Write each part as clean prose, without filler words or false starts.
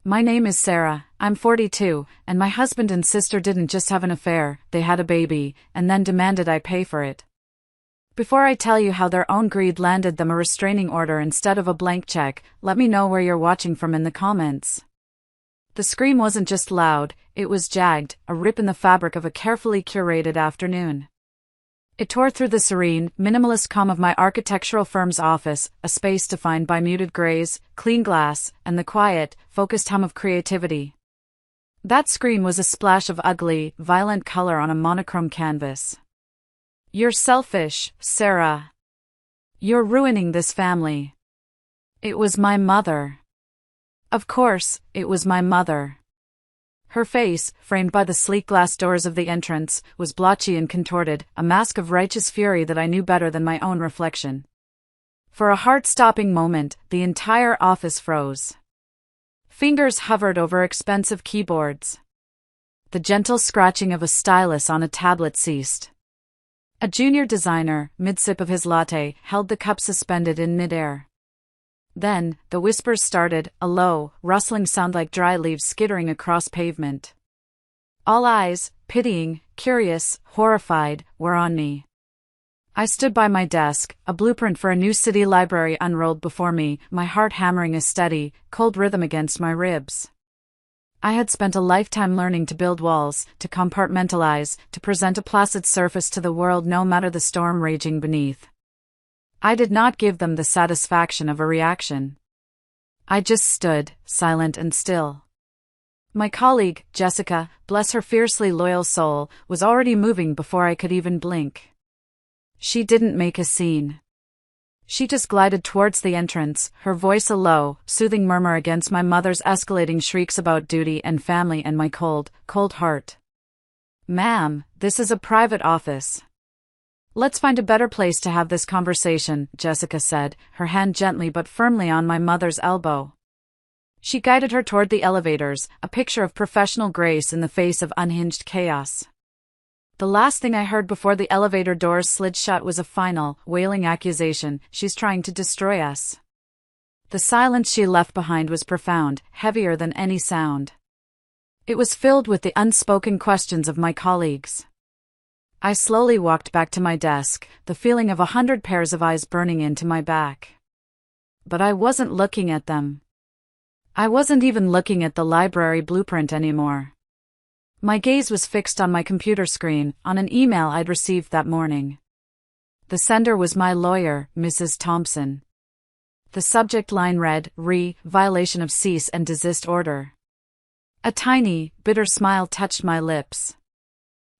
My name is Sarah, I'm 42, and my husband and sister didn't just have an affair, they had a baby, and then demanded I pay for it. Before I tell you how their own greed landed them a restraining order instead of a blank check, let me know where you're watching from in the comments. The scream wasn't just loud, it was jagged, a rip in the fabric of a carefully curated afternoon. It tore through the serene, minimalist calm of my architectural firm's office, a space defined by muted grays, clean glass, and the quiet, focused hum of creativity. That scream was a splash of ugly, violent color on a monochrome canvas. You're selfish, Sarah. You're ruining this family. It was my mother. Of course, it was my mother. Her face, framed by the sleek glass doors of the entrance, was blotchy and contorted, a mask of righteous fury that I knew better than my own reflection. For a heart-stopping moment, the entire office froze. Fingers hovered over expensive keyboards. The gentle scratching of a stylus on a tablet ceased. A junior designer, mid-sip of his latte, held the cup suspended in mid-air. Then, the whispers started, a low, rustling sound like dry leaves skittering across pavement. All eyes, pitying, curious, horrified, were on me. I stood by my desk, a blueprint for a new city library unrolled before me, my heart hammering a steady, cold rhythm against my ribs. I had spent a lifetime learning to build walls, to compartmentalize, to present a placid surface to the world no matter the storm raging beneath. I did not give them the satisfaction of a reaction. I just stood, silent and still. My colleague, Jessica, bless her fiercely loyal soul, was already moving before I could even blink. She didn't make a scene. She just glided towards the entrance, her voice a low, soothing murmur against my mother's escalating shrieks about duty and family and my cold, cold heart. "Ma'am, this is a private office. Let's find a better place to have this conversation," Jessica said, her hand gently but firmly on my mother's elbow. She guided her toward the elevators, a picture of professional grace in the face of unhinged chaos. The last thing I heard before the elevator doors slid shut was a final, wailing accusation, "She's trying to destroy us." The silence she left behind was profound, heavier than any sound. It was filled with the unspoken questions of my colleagues. I slowly walked back to my desk, the feeling of 100 pairs of eyes burning into my back. But I wasn't looking at them. I wasn't even looking at the library blueprint anymore. My gaze was fixed on my computer screen, on an email I'd received that morning. The sender was my lawyer, Mrs. Thompson. The subject line read, "Violation of cease and desist order." A tiny, bitter smile touched my lips.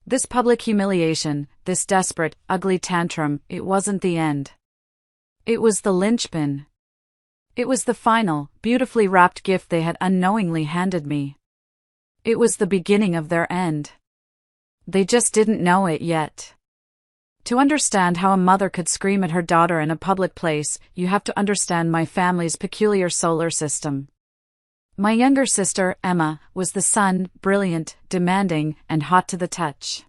This public humiliation, this desperate, ugly tantrum, it wasn't the end. It was the linchpin. It was the final, beautifully wrapped gift they had unknowingly handed me. It was the beginning of their end. They just didn't know it yet. To understand how a mother could scream at her daughter in a public place, you have to understand my family's peculiar solar system. My younger sister, Emma, was the sun, brilliant, demanding, and hot to the touch.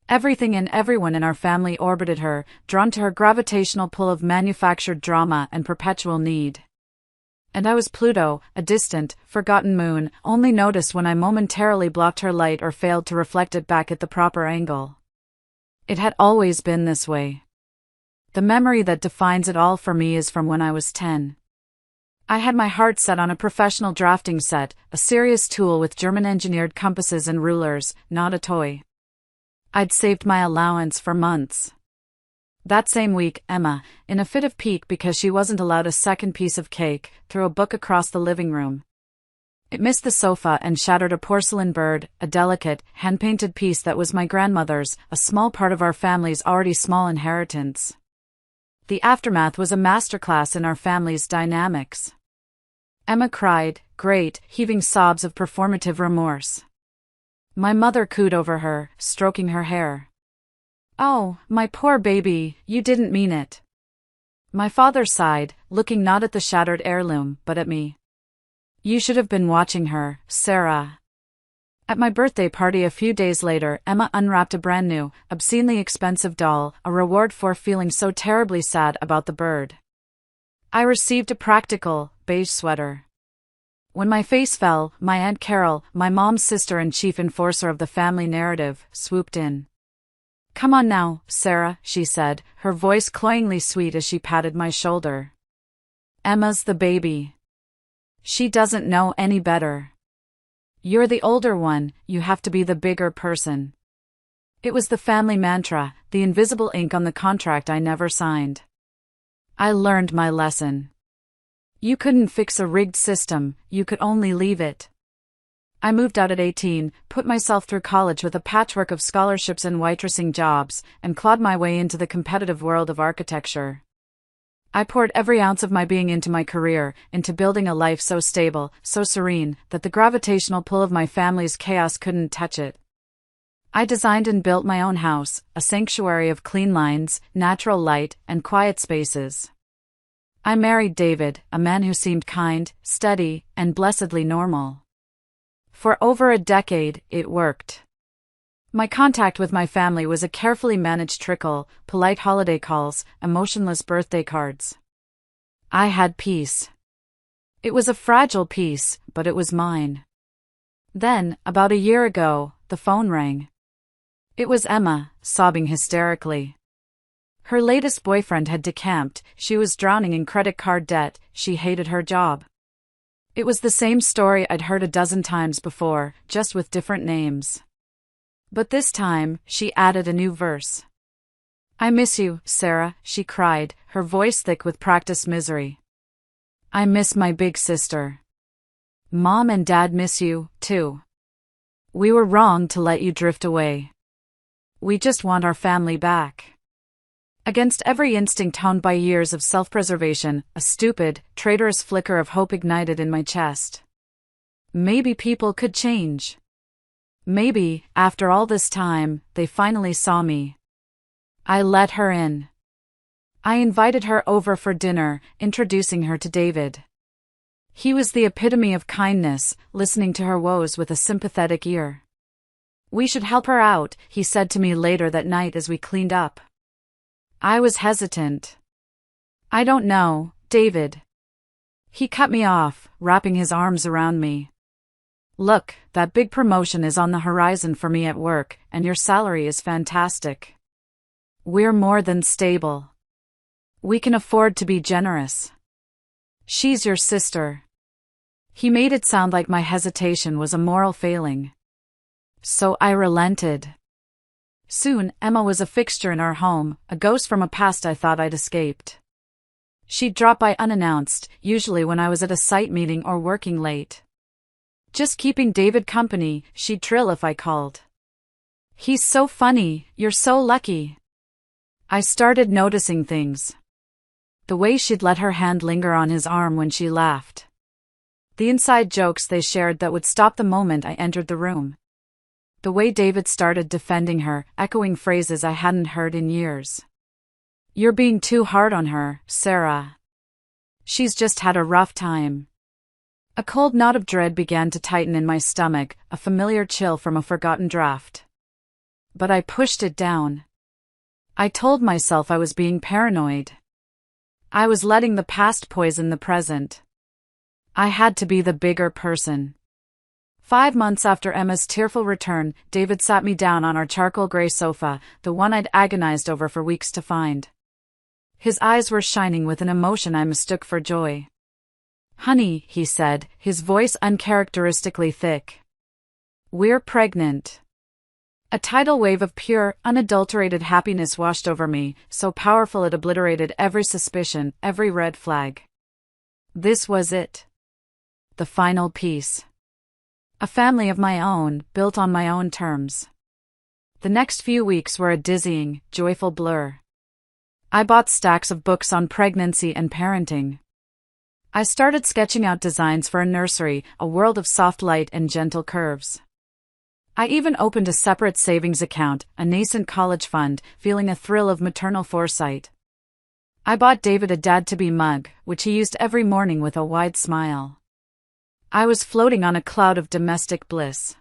Everything and everyone in our family orbited her, drawn to her gravitational pull of manufactured drama and perpetual need. And I was Pluto, a distant, forgotten moon, only noticed when I momentarily blocked her light or failed to reflect it back at the proper angle. It had always been this way. The memory that defines it all for me is from when I was 10. I had my heart set on a professional drafting set, a serious tool with German-engineered compasses and rulers, not a toy. I'd saved my allowance for months. That same week, Emma, in a fit of pique because she wasn't allowed a second piece of cake, threw a book across the living room. It missed the sofa and shattered a porcelain bird, a delicate, hand-painted piece that was my grandmother's, a small part of our family's already small inheritance. The aftermath was a masterclass in our family's dynamics. Emma cried, great, heaving sobs of performative remorse. My mother cooed over her, stroking her hair. "Oh, my poor baby, you didn't mean it." My father sighed, looking not at the shattered heirloom, but at me. "You should have been watching her, Sarah." At my birthday party a few days later, Emma unwrapped a brand new, obscenely expensive doll, a reward for feeling so terribly sad about the bird. I received a practical, beige sweater. When my face fell, my Aunt Carol, my mom's sister and chief enforcer of the family narrative, swooped in. "Come on now, Sarah," she said, her voice cloyingly sweet as she patted my shoulder. "Emma's the baby. She doesn't know any better. You're the older one, you have to be the bigger person." It was the family mantra, the invisible ink on the contract I never signed. I learned my lesson. You couldn't fix a rigged system, you could only leave it. I moved out at 18, put myself through college with a patchwork of scholarships and waitressing jobs, and clawed my way into the competitive world of architecture. I poured every ounce of my being into my career, into building a life so stable, so serene, that the gravitational pull of my family's chaos couldn't touch it. I designed and built my own house, a sanctuary of clean lines, natural light, and quiet spaces. I married David, a man who seemed kind, steady, and blessedly normal. For over a decade, it worked. My contact with my family was a carefully managed trickle, polite holiday calls, emotionless birthday cards. I had peace. It was a fragile peace, but it was mine. Then, about a year ago, the phone rang. It was Emma, sobbing hysterically. Her latest boyfriend had decamped, she was drowning in credit card debt, she hated her job. It was the same story I'd heard a dozen times before, just with different names. But this time, she added a new verse. "I miss you, Sarah," she cried, her voice thick with practiced misery. "I miss my big sister. Mom and Dad miss you, too. We were wrong to let you drift away. We just want our family back." Against every instinct honed by years of self-preservation, a stupid, traitorous flicker of hope ignited in my chest. Maybe people could change. Maybe, after all this time, they finally saw me. I let her in. I invited her over for dinner, introducing her to David. He was the epitome of kindness, listening to her woes with a sympathetic ear. "We should help her out," he said to me later that night as we cleaned up. I was hesitant. "I don't know, David." He cut me off, wrapping his arms around me. "Look, that big promotion is on the horizon for me at work, and your salary is fantastic. We're more than stable. We can afford to be generous. She's your sister." He made it sound like my hesitation was a moral failing. So I relented. Soon, Emma was a fixture in our home, a ghost from a past I thought I'd escaped. She'd drop by unannounced, usually when I was at a site meeting or working late. Just keeping David company, she'd trill if I called. "He's so funny, you're so lucky." I started noticing things. The way she'd let her hand linger on his arm when she laughed. The inside jokes they shared that would stop the moment I entered the room. The way David started defending her, echoing phrases I hadn't heard in years. "You're being too hard on her, Sarah. She's just had a rough time." A cold knot of dread began to tighten in my stomach, a familiar chill from a forgotten draft. But I pushed it down. I told myself I was being paranoid. I was letting the past poison the present. I had to be the bigger person. 5 months after Emma's tearful return, David sat me down on our charcoal gray sofa, the one I'd agonized over for weeks to find. His eyes were shining with an emotion I mistook for joy. "Honey," he said, his voice uncharacteristically thick. "We're pregnant." A tidal wave of pure, unadulterated happiness washed over me, so powerful it obliterated every suspicion, every red flag. This was it. The final piece. A family of my own, built on my own terms. The next few weeks were a dizzying, joyful blur. I bought stacks of books on pregnancy and parenting. I started sketching out designs for a nursery, a world of soft light and gentle curves. I even opened a separate savings account, a nascent college fund, feeling a thrill of maternal foresight. I bought David a dad-to-be mug, which he used every morning with a wide smile. I was floating on a cloud of domestic bliss.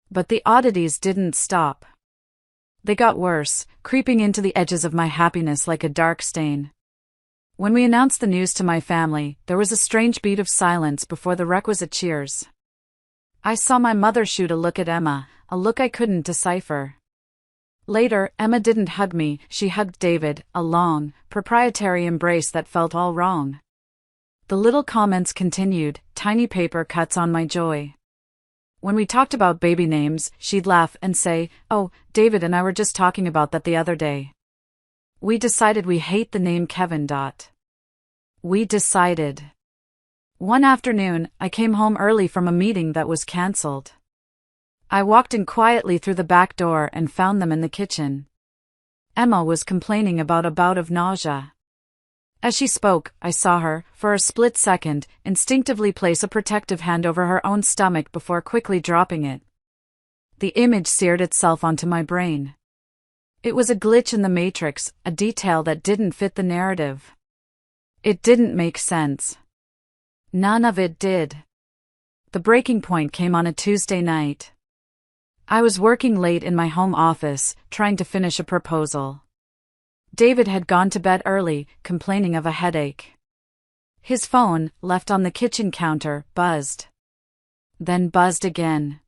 But the oddities didn't stop. They got worse, creeping into the edges of my happiness like a dark stain. When we announced the news to my family, there was a strange beat of silence before the requisite cheers. I saw my mother shoot a look at Emma, a look I couldn't decipher. Later, Emma didn't hug me, she hugged David, a long, proprietary embrace that felt all wrong. The little comments continued, tiny paper cuts on my joy. When we talked about baby names, she'd laugh and say, "Oh, David and I were just talking about that the other day. We decided we hate the name Kevin. We decided." One afternoon, I came home early from a meeting that was cancelled. I walked in quietly through the back door and found them in the kitchen. Emma was complaining about a bout of nausea. As she spoke, I saw her, for a split second, instinctively place a protective hand over her own stomach before quickly dropping it. The image seared itself onto my brain. It was a glitch in the matrix, a detail that didn't fit the narrative. It didn't make sense. None of it did. The breaking point came on a Tuesday night. I was working late in my home office, trying to finish a proposal. David had gone to bed early, complaining of a headache. His phone, left on the kitchen counter, buzzed. Then buzzed again.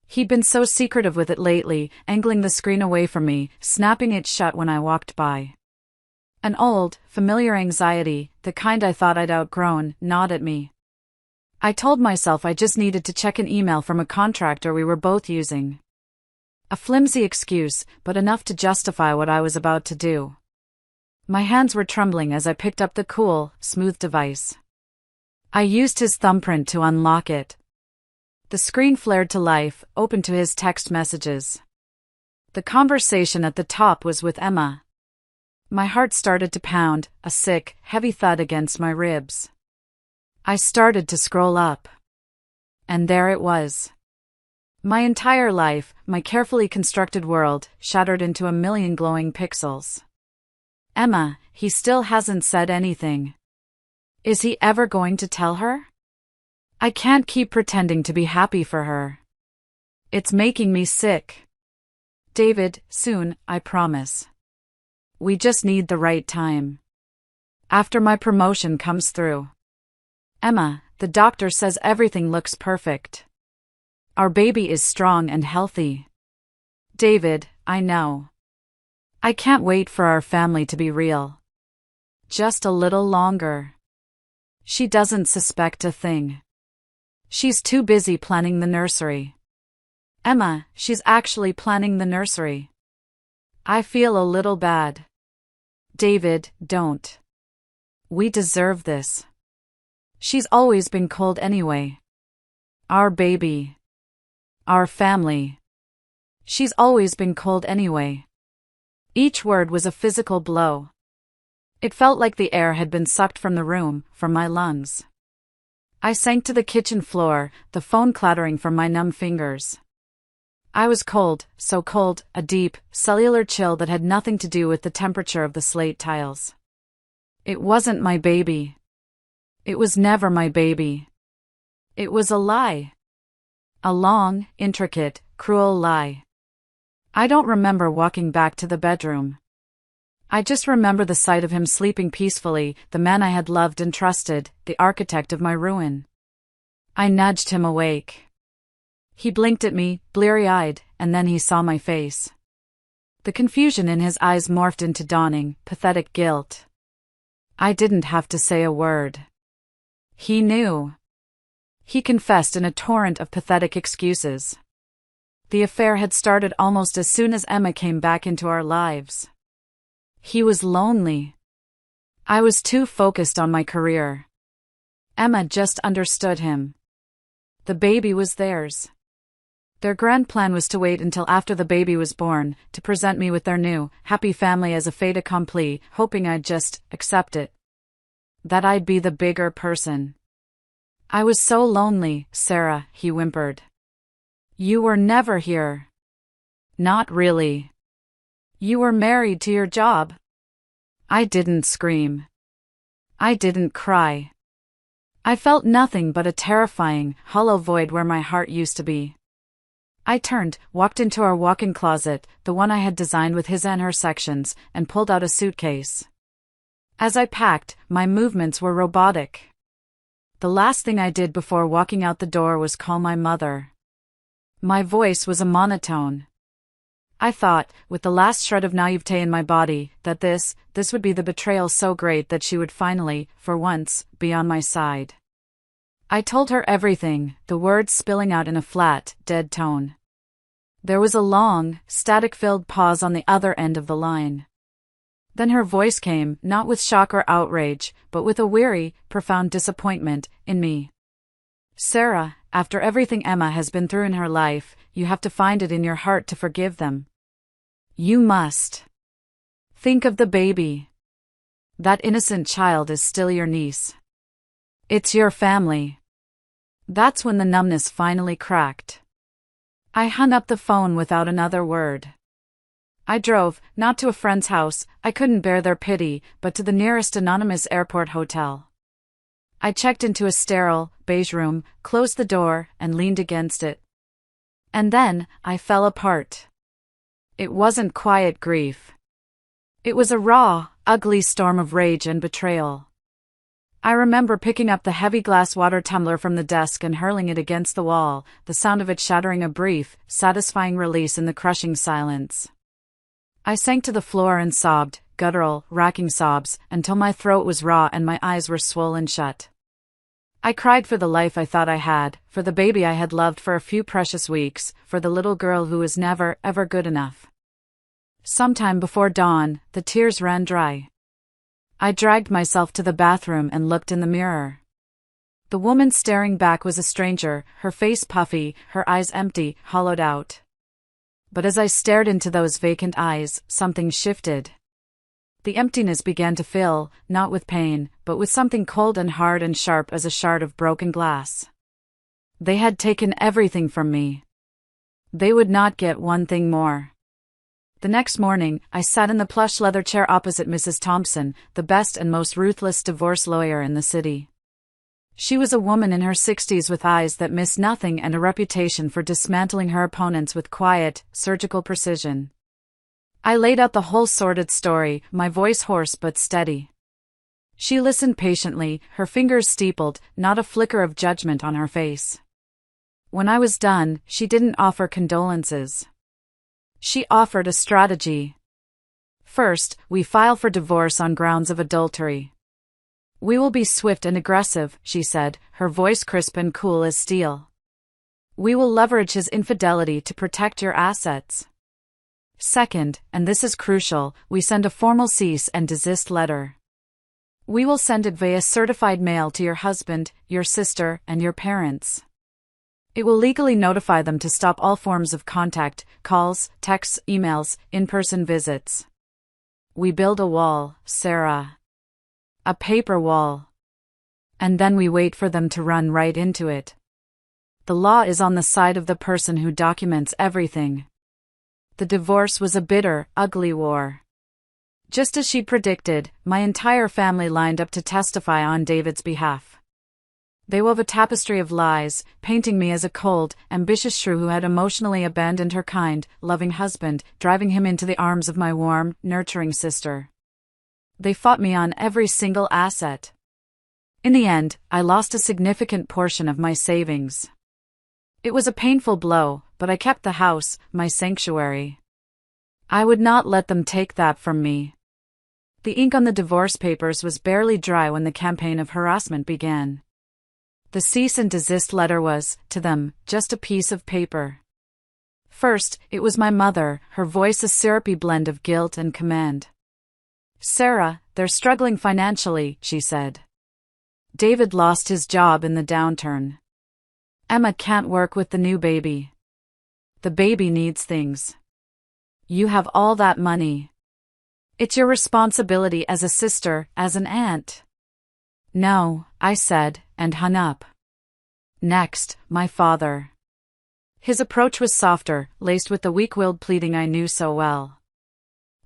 He'd been so secretive with it lately, angling the screen away from me, snapping it shut when I walked by. An old, familiar anxiety, the kind I thought I'd outgrown, gnawed at me. I told myself I just needed to check an email from a contractor we were both using. A flimsy excuse, but enough to justify what I was about to do. My hands were trembling as I picked up the cool, smooth device. I used his thumbprint to unlock it. The screen flared to life, open to his text messages. The conversation at the top was with Emma. My heart started to pound, a sick, heavy thud against my ribs. I started to scroll up. And there it was. My entire life, my carefully constructed world, shattered into a million glowing pixels. Emma, he still hasn't said anything. Is he ever going to tell her? I can't keep pretending to be happy for her. It's making me sick. David, soon, I promise. We just need the right time. After my promotion comes through. Emma, the doctor says everything looks perfect. Our baby is strong and healthy. David, I know. I can't wait for our family to be real. Just a little longer. She doesn't suspect a thing. She's too busy planning the nursery. Emma, she's actually planning the nursery. I feel a little bad. David, don't. We deserve this. She's always been cold anyway. Our baby. Our family. She's always been cold anyway. Each word was a physical blow. It felt like the air had been sucked from the room, from my lungs. I sank to the kitchen floor, the phone clattering from my numb fingers. I was cold, so cold, a deep, cellular chill that had nothing to do with the temperature of the slate tiles. It wasn't my baby. It was never my baby. It was a lie. A long, intricate, cruel lie. I don't remember walking back to the bedroom. I just remember the sight of him sleeping peacefully, the man I had loved and trusted, the architect of my ruin. I nudged him awake. He blinked at me, bleary-eyed, and then he saw my face. The confusion in his eyes morphed into dawning, pathetic guilt. I didn't have to say a word. He knew. He confessed in a torrent of pathetic excuses. The affair had started almost as soon as Emma came back into our lives. He was lonely. I was too focused on my career. Emma just understood him. The baby was theirs. Their grand plan was to wait until after the baby was born, to present me with their new, happy family as a fait accompli, hoping I'd just accept it. That I'd be the bigger person. I was so lonely, Sarah, he whimpered. You were never here. Not really. You were married to your job. I didn't scream. I didn't cry. I felt nothing but a terrifying, hollow void where my heart used to be. I turned, walked into our walk-in closet, the one I had designed with his and her sections, and pulled out a suitcase. As I packed, my movements were robotic. The last thing I did before walking out the door was call my mother. My voice was a monotone. I thought, with the last shred of naivete in my body, that this would be the betrayal so great that she would finally, for once, be on my side. I told her everything, the words spilling out in a flat, dead tone. There was a long, static-filled pause on the other end of the line. Then her voice came, not with shock or outrage, but with a weary, profound disappointment in me. Sarah, after everything Emma has been through in her life, you have to find it in your heart to forgive them. You must. Think of the baby. That innocent child is still your niece. It's your family. That's when the numbness finally cracked. I hung up the phone without another word. I drove, not to a friend's house, I couldn't bear their pity, but to the nearest anonymous airport hotel. I checked into a sterile, beige room, closed the door, and leaned against it. And then, I fell apart. It wasn't quiet grief. It was a raw, ugly storm of rage and betrayal. I remember picking up the heavy glass water tumbler from the desk and hurling it against the wall, the sound of it shattering a brief, satisfying release in the crushing silence. I sank to the floor and sobbed, guttural, racking sobs, until my throat was raw and my eyes were swollen shut. I cried for the life I thought I had, for the baby I had loved for a few precious weeks, for the little girl who was never, ever good enough. Sometime before dawn, the tears ran dry. I dragged myself to the bathroom and looked in the mirror. The woman staring back was a stranger, her face puffy, her eyes empty, hollowed out. But as I stared into those vacant eyes, something shifted. The emptiness began to fill, not with pain, but with something cold and hard and sharp as a shard of broken glass. They had taken everything from me. They would not get one thing more. The next morning, I sat in the plush leather chair opposite Mrs. Thompson, the best and most ruthless divorce lawyer in the city. She was a woman in her 60s with eyes that missed nothing and a reputation for dismantling her opponents with quiet, surgical precision. I laid out the whole sordid story, my voice hoarse but steady. She listened patiently, her fingers steepled, not a flicker of judgment on her face. When I was done, she didn't offer condolences. She offered a strategy. First, we file for divorce on grounds of adultery. We will be swift and aggressive, she said, her voice crisp and cool as steel. We will leverage his infidelity to protect your assets. Second, and this is crucial, we send a formal cease and desist letter. We will send it via certified mail to your husband, your sister, and your parents. It will legally notify them to stop all forms of contact, calls, texts, emails, in-person visits. We build a wall, Sarah. A paper wall. And then we wait for them to run right into it. The law is on the side of the person who documents everything. The divorce was a bitter, ugly war. Just as she predicted, my entire family lined up to testify on David's behalf. They wove a tapestry of lies, painting me as a cold, ambitious shrew who had emotionally abandoned her kind, loving husband, driving him into the arms of my warm, nurturing sister. They fought me on every single asset. In the end, I lost a significant portion of my savings. It was a painful blow, but I kept the house, my sanctuary. I would not let them take that from me. The ink on the divorce papers was barely dry when the campaign of harassment began. The cease and desist letter was, to them, just a piece of paper. First, it was my mother, her voice a syrupy blend of guilt and command. Sarah, they're struggling financially, she said. David lost his job in the downturn. Emma can't work with the new baby. The baby needs things. You have all that money. It's your responsibility as a sister, as an aunt. No, I said, and hung up. Next, my father. His approach was softer, laced with the weak-willed pleading I knew so well.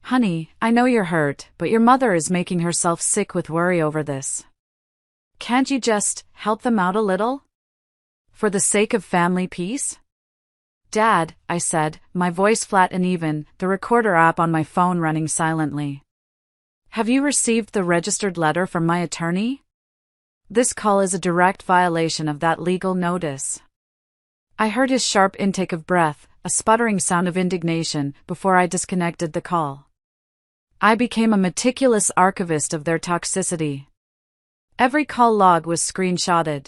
Honey, I know you're hurt, but your mother is making herself sick with worry over this. Can't you just help them out a little? For the sake of family peace? Dad, I said, my voice flat and even, the recorder app on my phone running silently. Have you received the registered letter from my attorney? This call is a direct violation of that legal notice. I heard his sharp intake of breath, a sputtering sound of indignation, before I disconnected the call. I became a meticulous archivist of their toxicity. Every call log was screenshotted.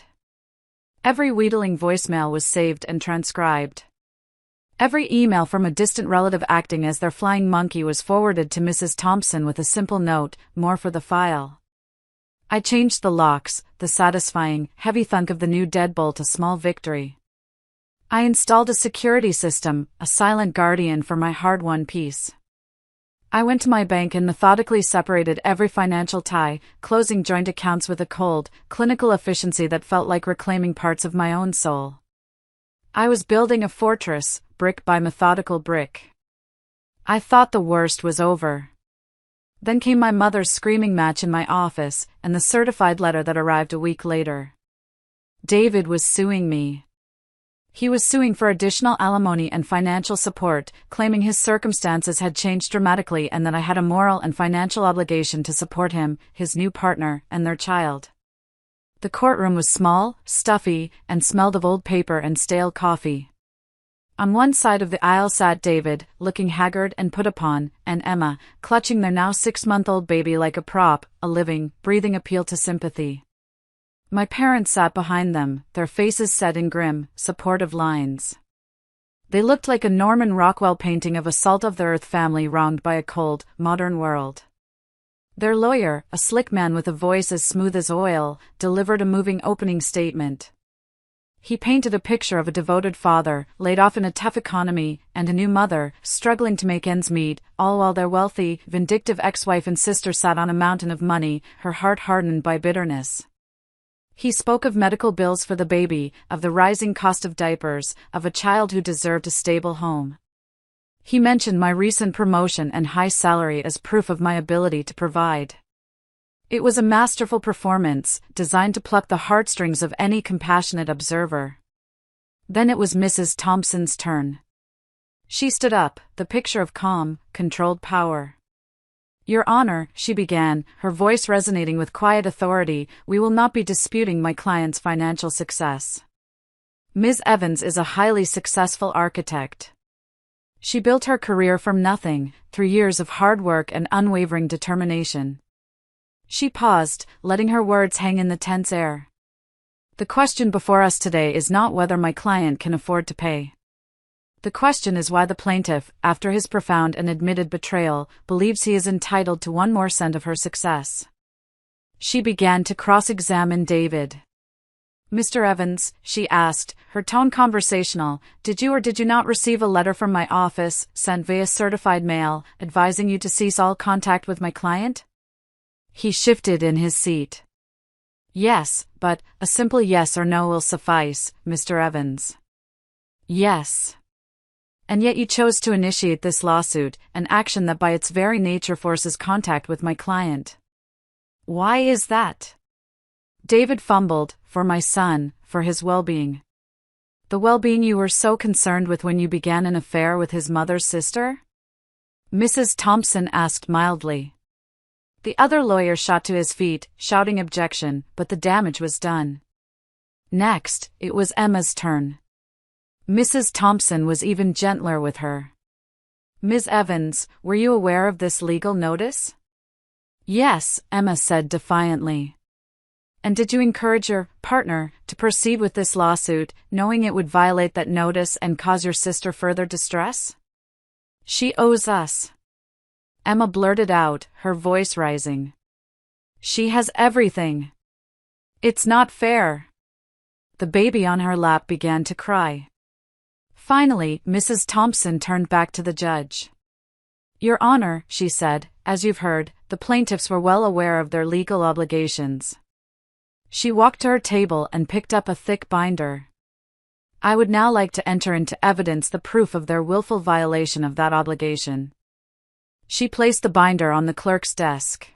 Every wheedling voicemail was saved and transcribed. Every email from a distant relative acting as their flying monkey was forwarded to Mrs. Thompson with a simple note, "More for the file." I changed the locks, the satisfying, heavy thunk of the new deadbolt a small victory. I installed a security system, a silent guardian for my hard-won peace. I went to my bank and methodically separated every financial tie, closing joint accounts with a cold, clinical efficiency that felt like reclaiming parts of my own soul. I was building a fortress, brick by methodical brick. I thought the worst was over. Then came my mother's screaming match in my office, and the certified letter that arrived a week later. David was suing me. He was suing for additional alimony and financial support, claiming his circumstances had changed dramatically and that I had a moral and financial obligation to support him, his new partner, and their child. The courtroom was small, stuffy, and smelled of old paper and stale coffee. On one side of the aisle sat David, looking haggard and put upon, and Emma, clutching their now 6-month-old baby like a prop, a living, breathing appeal to sympathy. My parents sat behind them, their faces set in grim, supportive lines. They looked like a Norman Rockwell painting of a salt-of-the-earth family wronged by a cold, modern world. Their lawyer, a slick man with a voice as smooth as oil, delivered a moving opening statement. He painted a picture of a devoted father, laid off in a tough economy, and a new mother, struggling to make ends meet, all while their wealthy, vindictive ex-wife and sister sat on a mountain of money, her heart hardened by bitterness. He spoke of medical bills for the baby, of the rising cost of diapers, of a child who deserved a stable home. He mentioned my recent promotion and high salary as proof of my ability to provide. It was a masterful performance, designed to pluck the heartstrings of any compassionate observer. Then it was Mrs. Thompson's turn. She stood up, the picture of calm, controlled power. "Your Honor," she began, her voice resonating with quiet authority, "we will not be disputing my client's financial success. Ms. Evans is a highly successful architect. She built her career from nothing, through years of hard work and unwavering determination." She paused, letting her words hang in the tense air. "The question before us today is not whether my client can afford to pay. The question is why the plaintiff, after his profound and admitted betrayal, believes he is entitled to one more cent of her success." She began to cross-examine David. "Mr. Evans," she asked, her tone conversational, "did you or did you not receive a letter from my office, sent via certified mail, advising you to cease all contact with my client?" He shifted in his seat. "Yes, but a simple yes or no will suffice, Mr. Evans." "Yes. And yet you chose to initiate this lawsuit, an action that by its very nature forces contact with my client. Why is that?" David fumbled, "For my son, for his well-being." "The well-being you were so concerned with when you began an affair with his mother's sister?" Mrs. Thompson asked mildly. The other lawyer shot to his feet, shouting objection, but the damage was done. Next, it was Emma's turn. Mrs. Thompson was even gentler with her. "Ms. Evans, were you aware of this legal notice?" "Yes," Emma said defiantly. "And did you encourage your partner to proceed with this lawsuit, knowing it would violate that notice and cause your sister further distress?" "She owes us," Emma blurted out, her voice rising. "She has everything. It's not fair." The baby on her lap began to cry. Finally, Mrs. Thompson turned back to the judge. "Your Honor," she said, "as you've heard, the plaintiffs were well aware of their legal obligations." She walked to her table and picked up a thick binder. "I would now like to enter into evidence the proof of their willful violation of that obligation." She placed the binder on the clerk's desk.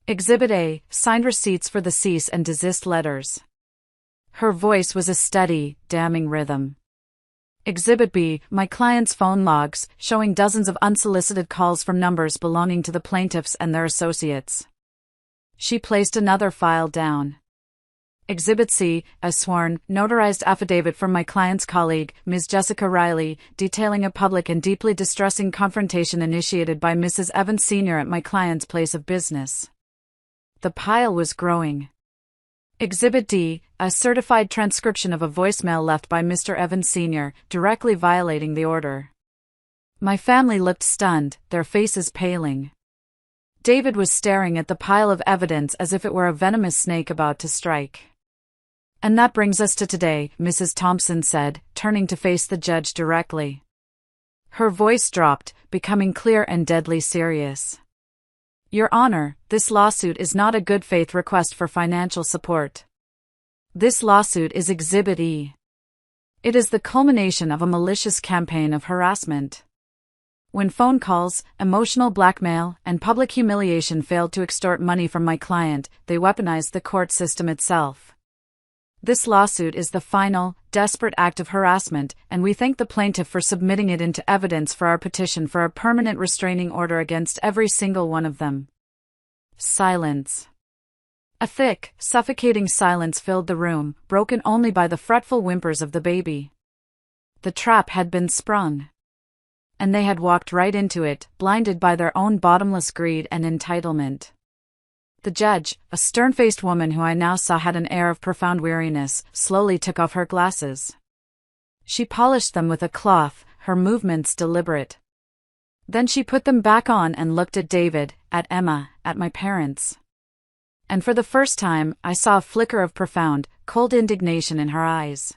"Exhibit A, signed receipts for the cease and desist letters." Her voice was a steady, damning rhythm. Exhibit B, my client's phone logs, showing dozens of unsolicited calls from numbers belonging to the plaintiffs and their associates. She placed another file down. Exhibit C, a sworn, notarized affidavit from my client's colleague, Ms. Jessica Riley, detailing a public and deeply distressing confrontation initiated by Mrs. Evans Sr. at my client's place of business. The pile was growing. Exhibit D, a certified transcription of a voicemail left by Mr. Evans Sr., directly violating the order. My family looked stunned, their faces paling. David was staring at the pile of evidence as if it were a venomous snake about to strike. And that brings us to today, Mrs. Thompson said, turning to face the judge directly. Her voice dropped, becoming clear and deadly serious. Your Honor, this lawsuit is not a good faith request for financial support. This lawsuit is Exhibit E. It is the culmination of a malicious campaign of harassment. When phone calls, emotional blackmail, and public humiliation failed to extort money from my client, they weaponized the court system itself. This lawsuit is the final, desperate act of harassment, and we thank the plaintiff for submitting it into evidence for our petition for a permanent restraining order against every single one of them. Silence. A thick, suffocating silence filled the room, broken only by the fretful whimpers of the baby. The trap had been sprung. And they had walked right into it, blinded by their own bottomless greed and entitlement. The judge, a stern-faced woman who I now saw had an air of profound weariness, slowly took off her glasses. She polished them with a cloth, her movements deliberate. Then she put them back on and looked at David, at Emma, at my parents. And for the first time, I saw a flicker of profound, cold indignation in her eyes.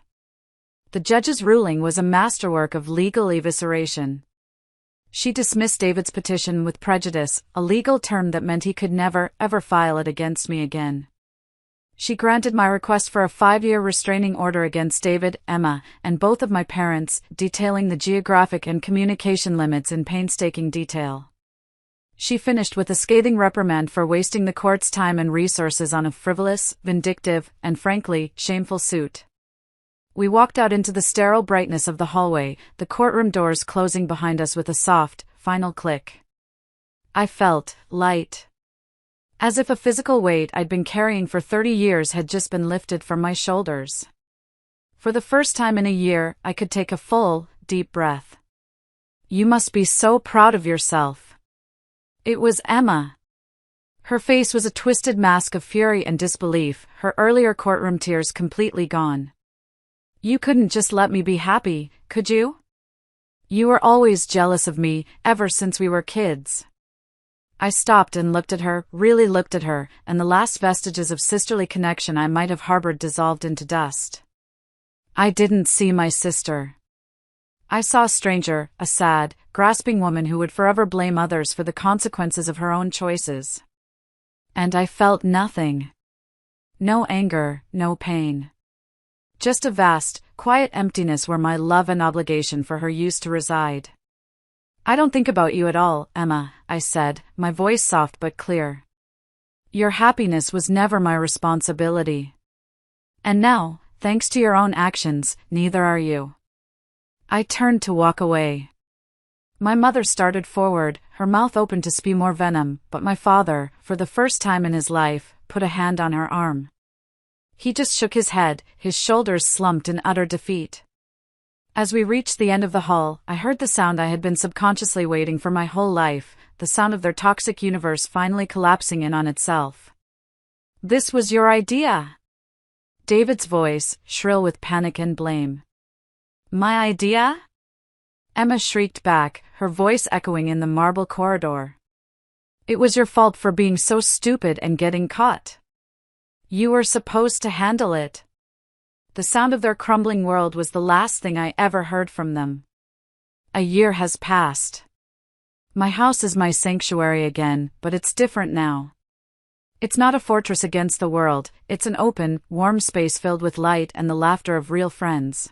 The judge's ruling was a masterwork of legal evisceration. She dismissed David's petition with prejudice, a legal term that meant he could never, ever file it against me again. She granted my request for a 5-year restraining order against David, Emma, and both of my parents, detailing the geographic and communication limits in painstaking detail. She finished with a scathing reprimand for wasting the court's time and resources on a frivolous, vindictive, and frankly, shameful suit. We walked out into the sterile brightness of the hallway, the courtroom doors closing behind us with a soft, final click. I felt light. As if a physical weight I'd been carrying for 30 years had just been lifted from my shoulders. For the first time in a year, I could take a full, deep breath. You must be so proud of yourself. It was Emma. Her face was a twisted mask of fury and disbelief, her earlier courtroom tears completely gone. You couldn't just let me be happy, could you? You were always jealous of me, ever since we were kids. I stopped and looked at her, really looked at her, and the last vestiges of sisterly connection I might have harbored dissolved into dust. I didn't see my sister. I saw a stranger, a sad, grasping woman who would forever blame others for the consequences of her own choices. And I felt nothing. No anger, no pain. Just a vast, quiet emptiness where my love and obligation for her used to reside. I don't think about you at all, Emma, I said, my voice soft but clear. Your happiness was never my responsibility. And now, thanks to your own actions, neither are you. I turned to walk away. My mother started forward, her mouth open to spew more venom, but my father, for the first time in his life, put a hand on her arm. He just shook his head, his shoulders slumped in utter defeat. As we reached the end of the hall, I heard the sound I had been subconsciously waiting for my whole life, the sound of their toxic universe finally collapsing in on itself. This was your idea? David's voice, shrill with panic and blame. My idea? Emma shrieked back, her voice echoing in the marble corridor. It was your fault for being so stupid and getting caught. You were supposed to handle it. The sound of their crumbling world was the last thing I ever heard from them. A year has passed. My house is my sanctuary again, but it's different now. It's not a fortress against the world, it's an open, warm space filled with light and the laughter of real friends.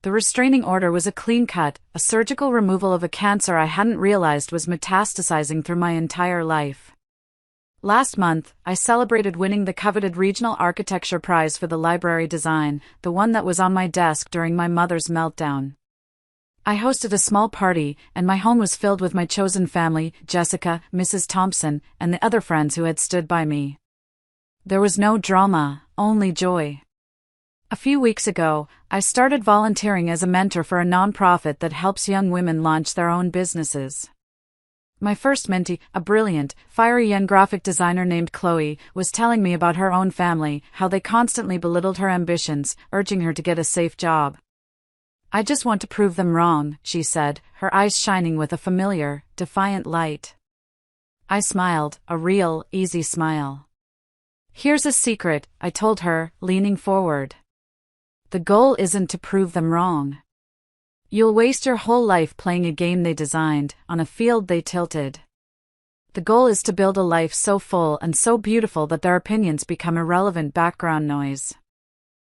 The restraining order was a clean cut, a surgical removal of a cancer I hadn't realized was metastasizing through my entire life. Last month, I celebrated winning the coveted Regional Architecture Prize for the library design, the one that was on my desk during my mother's meltdown. I hosted a small party, and my home was filled with my chosen family, Jessica, Mrs. Thompson, and the other friends who had stood by me. There was no drama, only joy. A few weeks ago, I started volunteering as a mentor for a nonprofit that helps young women launch their own businesses. My first mentee, a brilliant, fiery young graphic designer named Chloe, was telling me about her own family, how they constantly belittled her ambitions, urging her to get a safe job. "I just want to prove them wrong," she said, her eyes shining with a familiar, defiant light. I smiled, a real, easy smile. "Here's a secret," I told her, leaning forward. "The goal isn't to prove them wrong. You'll waste your whole life playing a game they designed, on a field they tilted. The goal is to build a life so full and so beautiful that their opinions become irrelevant background noise.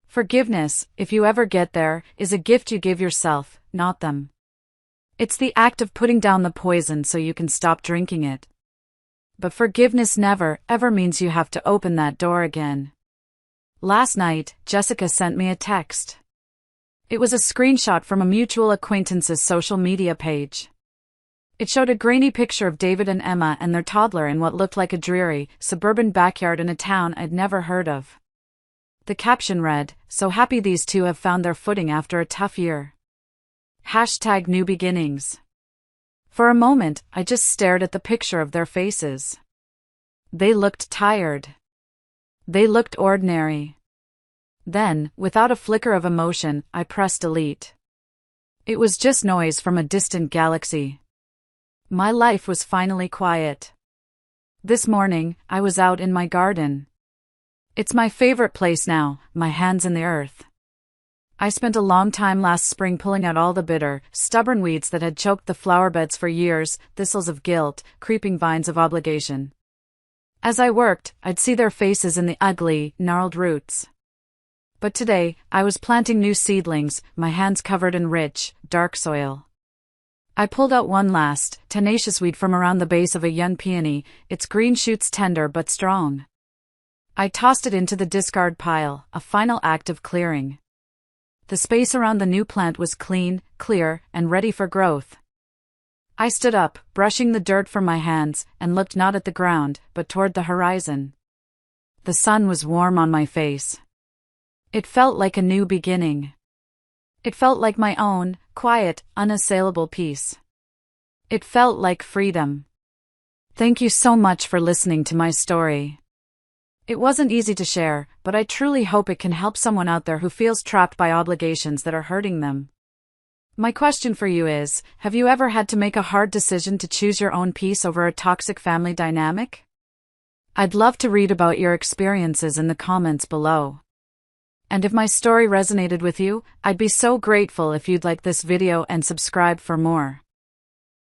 Forgiveness, if you ever get there, is a gift you give yourself, not them. It's the act of putting down the poison so you can stop drinking it. But forgiveness never, ever means you have to open that door again." Last night, Jessica sent me a text. It was a screenshot from a mutual acquaintance's social media page. It showed a grainy picture of David and Emma and their toddler in what looked like a dreary, suburban backyard in a town I'd never heard of. The caption read, "So happy these two have found their footing after a tough year. #new beginnings." For a moment, I just stared at the picture of their faces. They looked tired. They looked ordinary. Then, without a flicker of emotion, I pressed delete. It was just noise from a distant galaxy. My life was finally quiet. This morning, I was out in my garden. It's my favorite place now, my hands in the earth. I spent a long time last spring pulling out all the bitter, stubborn weeds that had choked the flower beds for years, thistles of guilt, creeping vines of obligation. As I worked, I'd see their faces in the ugly, gnarled roots. But today, I was planting new seedlings, my hands covered in rich, dark soil. I pulled out one last, tenacious weed from around the base of a young peony, its green shoots tender but strong. I tossed it into the discard pile, a final act of clearing. The space around the new plant was clean, clear, and ready for growth. I stood up, brushing the dirt from my hands, and looked not at the ground, but toward the horizon. The sun was warm on my face. It felt like a new beginning. It felt like my own, quiet, unassailable peace. It felt like freedom. Thank you so much for listening to my story. It wasn't easy to share, but I truly hope it can help someone out there who feels trapped by obligations that are hurting them. My question for you is, have you ever had to make a hard decision to choose your own peace over a toxic family dynamic? I'd love to read about your experiences in the comments below. And if my story resonated with you, I'd be so grateful if you'd like this video and subscribe for more.